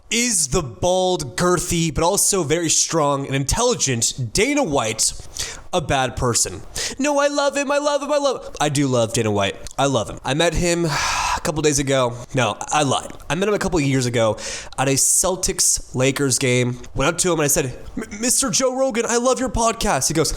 Is the bald, girthy, but also very strong and intelligent Dana White a bad person? No, I love him. I do love Dana White. I love him. I met him a couple days ago. No, I lied. I met him a couple years ago at a Celtics-Lakers game. Went up to him and I said, Mr. Joe Rogan, I love your podcast. He goes,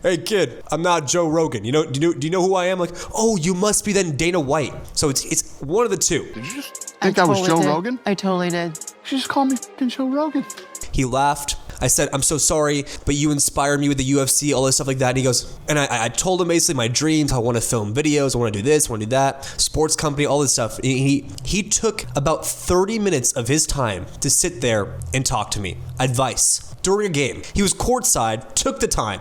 hey kid, I'm not Joe Rogan. Do you know who I am? Like, oh, you must be then Dana White. So it's one of the two. Did you just think that was Joe Rogan? I totally did. You just called me f***ing Joe Rogan. He laughed. I said, I'm so sorry, but you inspired me with the UFC, all this stuff like that. And he goes, and I told him basically my dreams. I want to film videos. I want to do this, I want to do that. Sports company, all this stuff. He took about 30 minutes of his time to sit there and talk to me. Advice. During a game. He was courtside, took the time.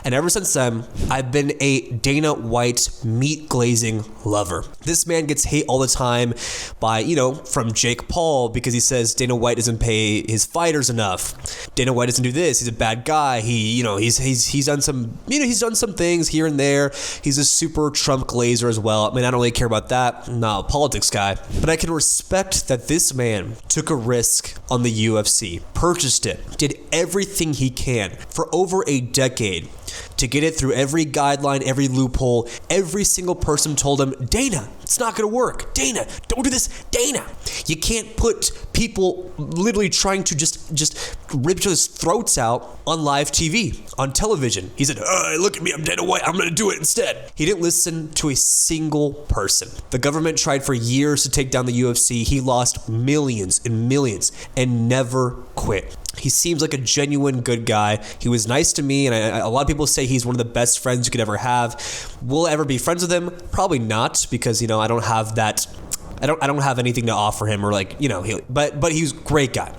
And ever since then, I've been a Dana White meat glazing lover. This man gets hate all the time by, from Jake Paul because he says Dana White doesn't pay his fighters enough. Dana White doesn't do this. He's a bad guy. He's done some, he's done some things here and there. He's a super Trump glazer as well. I mean, I don't really care about that. I'm not a politics guy. But I can respect that this man took a risk on the UFC, purchased it, did everything he can for over a decade to get it through every guideline, every loophole. Every single person told him, Dana, it's not going to work. Dana, don't do this. Dana, you can't put people literally trying to just rip each other's throats out on live TV, on television. He said, look at me, I'm Dana White. I'm going to do it instead. He didn't listen to a single person. The government tried for years to take down the UFC. He lost millions and millions and never quit. He seems like a genuine good guy. He was nice to me, and a lot of people say he's one of the best friends you could ever have. Will I ever be friends with him? Probably not, because I don't have that. I don't have anything to offer him, or but he was a great guy,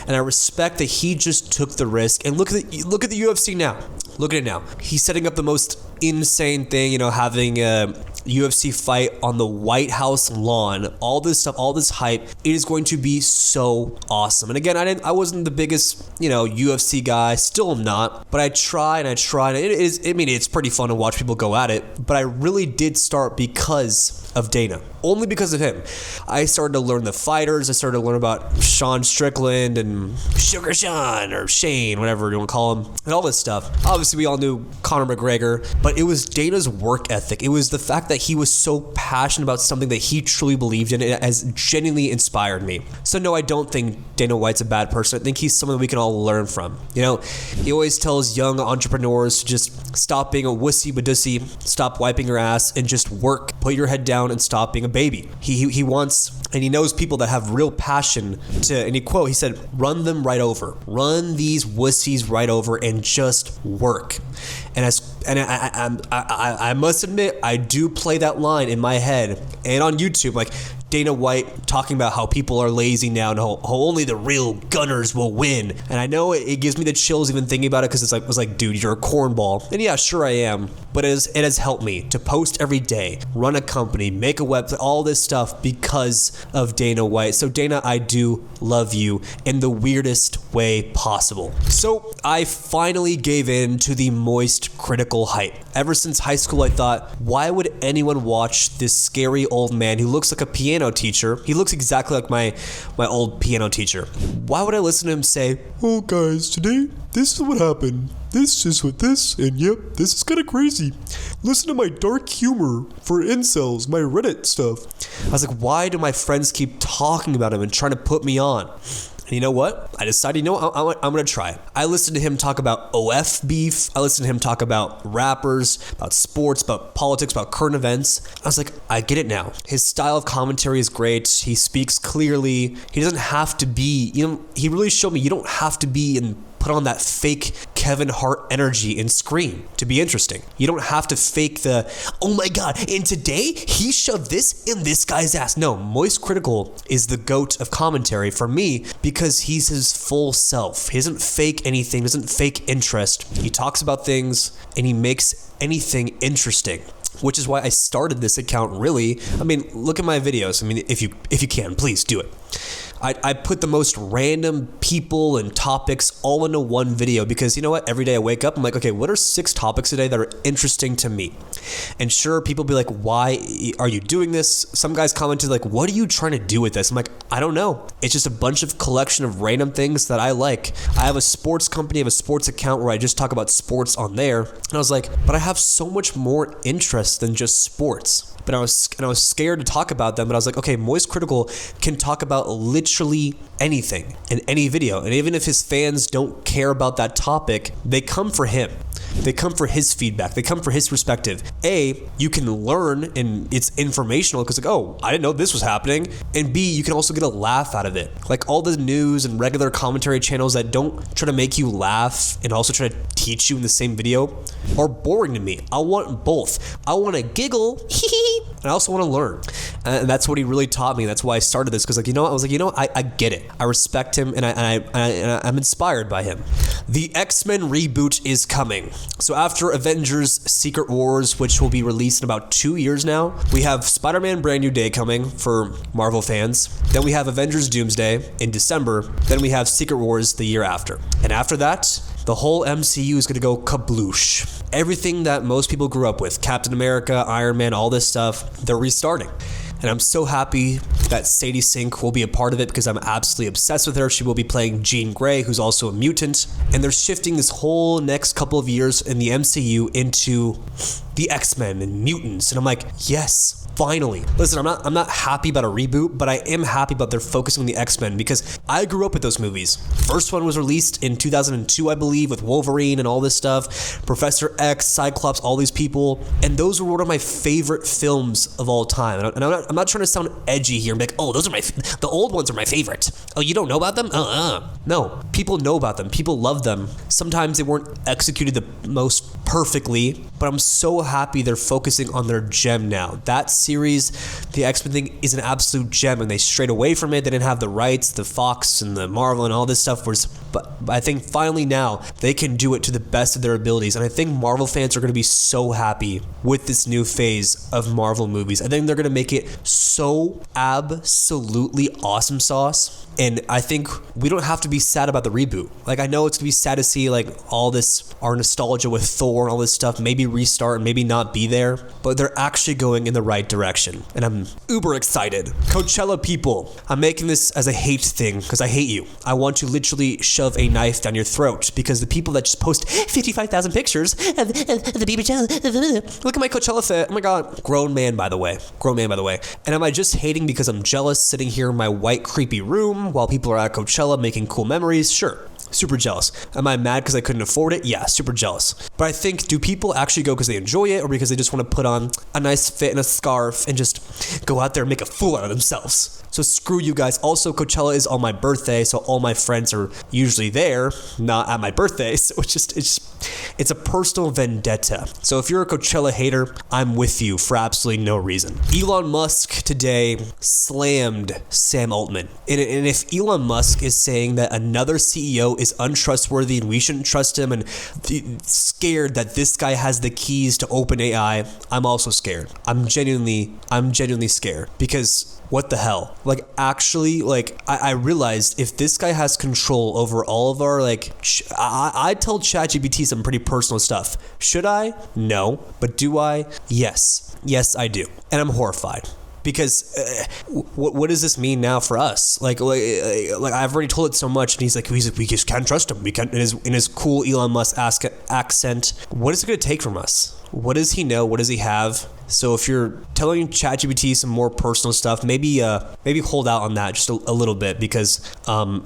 and I respect that he just took the risk. And look at the UFC now. Look at it now. He's setting up the most insane thing, having a UFC fight on the White House lawn, all this stuff, all this hype. It is going to be so awesome. And again, I wasn't the biggest, UFC guy, still am not, but I try and it's pretty fun to watch people go at it, but I really did start because of Dana. Only because of him. I started to learn the fighters. I started to learn about Sean Strickland and Sugar Sean or Shane, whatever you want to call him, and all this stuff. Obviously, we all knew Conor McGregor, but it was Dana's work ethic. It was the fact that he was so passionate about something that he truly believed in. It has genuinely inspired me. So no, I don't think Dana White's a bad person. I think he's someone we can all learn from. He always tells young entrepreneurs to just stop being a wussy badussy, stop wiping your ass, and just work. Put your head down and stop being a baby. He wants, and he knows people that have real passion and he said, run them right over. Run these wussies right over and just work. And I must admit, I do play that line in my head and on YouTube, like Dana White talking about how people are lazy now and how only the real gunners will win. And I know it gives me the chills even thinking about it, because it was like, dude, you're a cornball. And yeah, sure I am. But it has helped me to post every day, run a company, make a website, all this stuff because of Dana White. So Dana, I do love you in the weirdest way possible. So I finally gave in to the moist critical hype. Ever since high school, I thought, why would anyone watch this scary old man who looks like a piano teacher? He looks exactly like my old piano teacher. Why would I listen to him say, oh guys, today, this is what happened. This is what this, and yep, this is kind of crazy. Listen to my dark humor for incels, my Reddit stuff. I was like, why do my friends keep talking about him and trying to put me on? And you know what? I decided, I'm going to try it. I listened to him talk about OF beef. I listened to him talk about rappers, about sports, about politics, about current events. I was like, I get it now. His style of commentary is great. He speaks clearly. He doesn't have to be, he really showed me you don't have to be and put on that fake Kevin Hart energy and scream to be interesting. You don't have to fake the, oh my God, and today he shoved this in this guy's ass. No, Moist Critical is the GOAT of commentary for me because he's his full self. He doesn't fake anything, doesn't fake interest. He talks about things and he makes anything interesting, which is why I started this account really. I mean, look at my videos. I mean, if you can, please do it. I put the most random people and topics all into one video because you know what? Every day I wake up, I'm like, okay, what are 6 topics today that are interesting to me? And sure, people be like, why are you doing this? Some guys commented like, what are you trying to do with this? I'm like, I don't know. It's just a bunch of collection of random things that I like. I have a sports company, I have a sports account where I just talk about sports on there. And I was like, but I have so much more interest than just sports. But I was scared to talk about them, but I was like, okay, Moist Critical can talk about literally anything in any video. And even if his fans don't care about that topic, they come for him. They come for his feedback. They come for his perspective. A, you can learn and it's informational because like, oh, I didn't know this was happening. And B, you can also get a laugh out of it. Like all the news and regular commentary channels that don't try to make you laugh and also try to teach you in the same video are boring to me. I want both. I want to giggle, and I also want to learn. And that's what he really taught me. That's why I started this because like, you know what? I was like, you know what? I get it. I respect him and I'm inspired by him. The X-Men reboot is coming. So after Avengers Secret Wars, which will be released in about 2 years now, we have Spider-Man Brand New Day coming for Marvel fans. Then we have Avengers Doomsday in December. Then we have Secret Wars the year after. And after that, the whole MCU is going to go kabloosh. Everything that most people grew up with, Captain America, Iron Man, all this stuff, they're restarting. And I'm so happy that Sadie Sink will be a part of it because I'm absolutely obsessed with her. She will be playing Jean Grey, who's also a mutant. And they're shifting this whole next couple of years in the MCU into the X-Men and mutants. And I'm like, yes, finally. Listen, I'm not happy about a reboot, but I am happy about they're focusing on the X-Men because I grew up with those movies. First one was released in 2002, I believe, with Wolverine and all this stuff. Professor X, Cyclops, all these people. And those were one of my favorite films of all time. And I'm not trying to sound edgy here and be like, oh, those are the old ones are my favorite. Oh, you don't know about them? No, people know about them. People love them. Sometimes they weren't executed the most perfectly, but I'm so happy they're focusing on their gem now. That series, the X-Men thing, is an absolute gem, and they strayed away from it. They didn't have the rights, the Fox and the Marvel and all this stuff. But I think finally now they can do it to the best of their abilities, and I think Marvel fans are going to be so happy with this new phase of Marvel movies. I think they're going to make it so absolutely awesome sauce. And I think we don't have to be sad about the reboot. Like, I know it's going to be sad to see, like, all this, our nostalgia with Thor and all this stuff, maybe restart and maybe not be there, but they're actually going in the right direction. And I'm uber excited. Coachella people, I'm making this as a hate thing because I hate you. I want to literally shove a knife down your throat because the people that just post 55,000 pictures of the Coachella, look at my Coachella fit. Oh my God. Grown man, by the way. And am I just hating because I'm jealous sitting here in my white, creepy room while people are at Coachella making cool memories? Sure. Super jealous. Am I mad because I couldn't afford it? Yeah, super jealous. But I think, do people actually go because they enjoy it or because they just want to put on a nice fit and a scarf and just go out there and make a fool out of themselves? So screw you guys. Also, Coachella is on my birthday, so all my friends are usually there, not at my birthday. So it's a personal vendetta. So if you're a Coachella hater, I'm with you for absolutely no reason. Elon Musk today slammed Sam Altman. And if Elon Musk is saying that another CEO is untrustworthy and we shouldn't trust him and scared that this guy has the keys to OpenAI, I'm also scared. I'm genuinely scared because what the hell? Like, actually, like, I realized if this guy has control over all of our, like, I tell ChatGPT some pretty personal stuff. Should I? No. But do I? Yes. Yes, I do. And I'm horrified. Because what does this mean now for us? Like I've already told it so much, and he's like, we just can't trust him. We can't. In his cool Elon Musk accent, what is it going to take from us? What does he know? What does he have? So if you're telling ChatGPT some more personal stuff, maybe hold out on that just a little bit because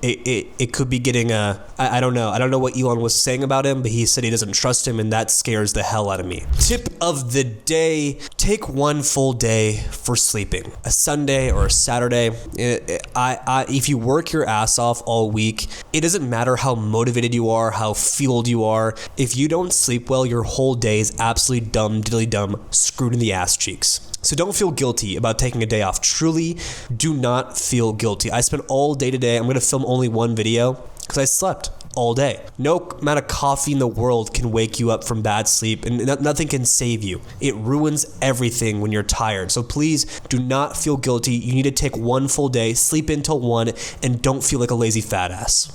it could be getting I don't know. I don't know what Elon was saying about him, but he said he doesn't trust him, and that scares the hell out of me. Tip of the day: take one full day for sleeping. A Sunday or a Saturday. If you work your ass off all week, it doesn't matter how motivated you are, how fueled you are. If you don't sleep well, your whole day is absolutely diddly dumb, screwed in the ass cheeks. So don't feel guilty about taking a day off. Truly do not feel guilty. I spent all day today. I'm going to film only one video because I slept. all day. No amount of coffee in the world can wake you up from bad sleep, and nothing can save you. It ruins everything when you're tired. So please do not feel guilty. You need to take one full day, sleep until 1, and don't feel like a lazy fat ass.